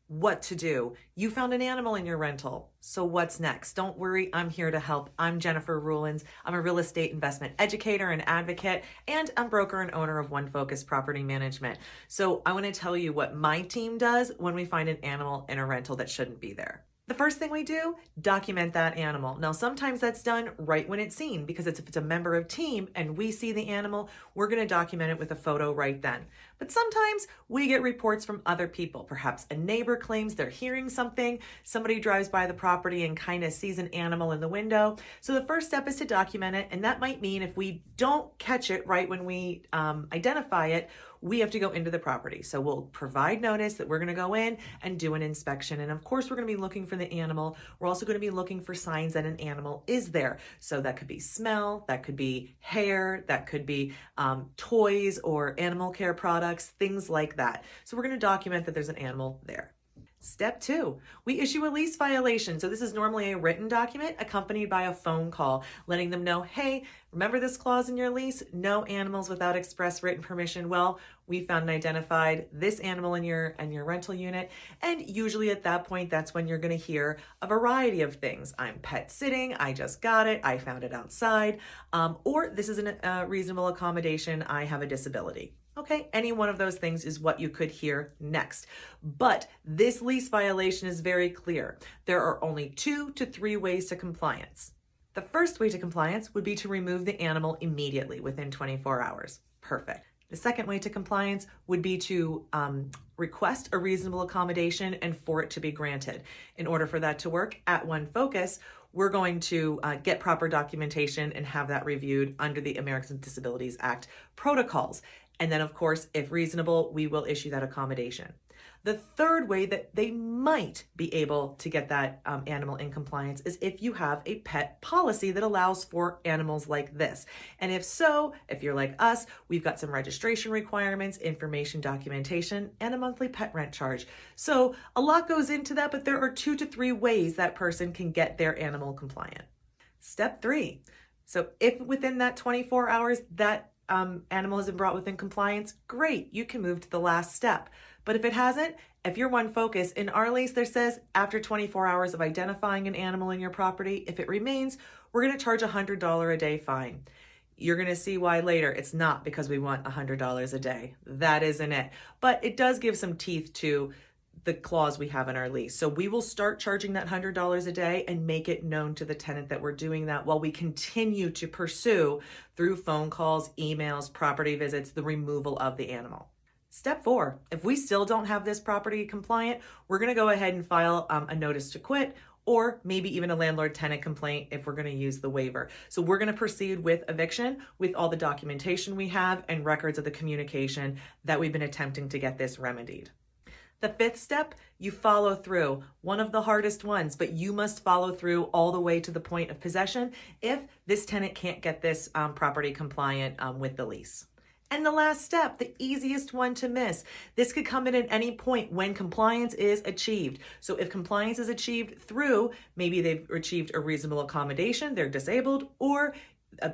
what to do. You found an animal in your rental. So what's next? Don't worry, I'm here to help. I'm Jennifer Rulins. I'm a real estate investment educator and advocate, and I'm broker and owner of OneFocus Property Management. So I want to tell you what my team does when we find an animal in a rental that shouldn't be there. The first thing we do, document that animal. Now, sometimes that's done right when it's seen, because if it's a member of team and we see the animal, we're going to document it with a photo right then. But sometimes we get reports from other people. Perhaps a neighbor claims they're hearing something. Somebody drives by the property and kind of sees an animal in the window. So the first step is to document it. And that might mean if we don't catch it right when we identify it, we have to go into the property. So we'll provide notice that we're going to go in and do an inspection. And of course, we're going to be looking for the animal. We're also going to be looking for signs that an animal is there. So that could be smell, that could be hair, that could be toys or animal care products, things like that. So we're going to document that there's an animal there. Step 2, we issue a lease violation. So this is normally a written document accompanied by a phone call, letting them know, hey, remember this clause in your lease? No animals without express written permission. Well, we found and identified this animal in your rental unit. And usually at that point, that's when you're going to hear a variety of things. I'm pet sitting, I just got it, I found it outside, or this is a reasonable accommodation, I have a disability. Okay, any one of those things is what you could hear next. But this lease violation is very clear. There are only 2 to 3 ways to compliance. The first way to compliance would be to remove the animal immediately within 24 hours. Perfect. The second way to compliance would be to request a reasonable accommodation and for it to be granted. In order for that to work at OneFocus, we're going to get proper documentation and have that reviewed under the Americans with Disabilities Act protocols. And then, of course, if reasonable, we will issue that accommodation. The third way that they might be able to get that animal in compliance is if you have a pet policy that allows for animals like this. And if so, if you're like us, we've got some registration requirements, information documentation, and a monthly pet rent charge. So a lot goes into that, but there are 2 to 3 ways that person can get their animal compliant. Step 3. So if within that 24 hours that animal has been brought within compliance, great, you can move to the last step. But if it hasn't, if you're OneFocus, in our lease there says after 24 hours of identifying an animal in your property, if it remains, we're going to charge a $100 a day fine. You're going to see why later. It's not because we want $100 a day. That isn't it. But it does give some teeth to the clause we have in our lease. So we will start charging that $100 a day and make it known to the tenant that we're doing that while we continue to pursue through phone calls, emails, property visits, the removal of the animal. Step 4, if we still don't have this property compliant, we're going to go ahead and file a notice to quit, or maybe even a landlord-tenant complaint if we're going to use the waiver. So we're going to proceed with eviction with all the documentation we have and records of the communication that we've been attempting to get this remedied. The 5th step, you follow through. One of the hardest ones, but you must follow through all the way to the point of possession if this tenant can't get this property compliant with the lease. And the last step, the easiest one to miss. This could come in at any point when compliance is achieved. So if compliance is achieved through, maybe they've achieved a reasonable accommodation, they're disabled, or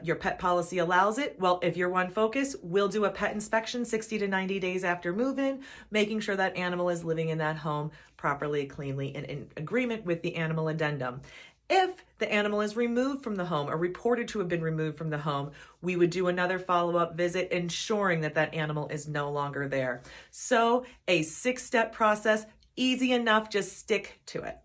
your pet policy allows it. Well, if you're OneFocus, we'll do a pet inspection 60 to 90 days after move-in, making sure that animal is living in that home properly, cleanly, and in agreement with the animal addendum. If the animal is removed from the home or reported to have been removed from the home, we would do another follow-up visit ensuring that that animal is no longer there. So a 6-step process, easy enough, just stick to it.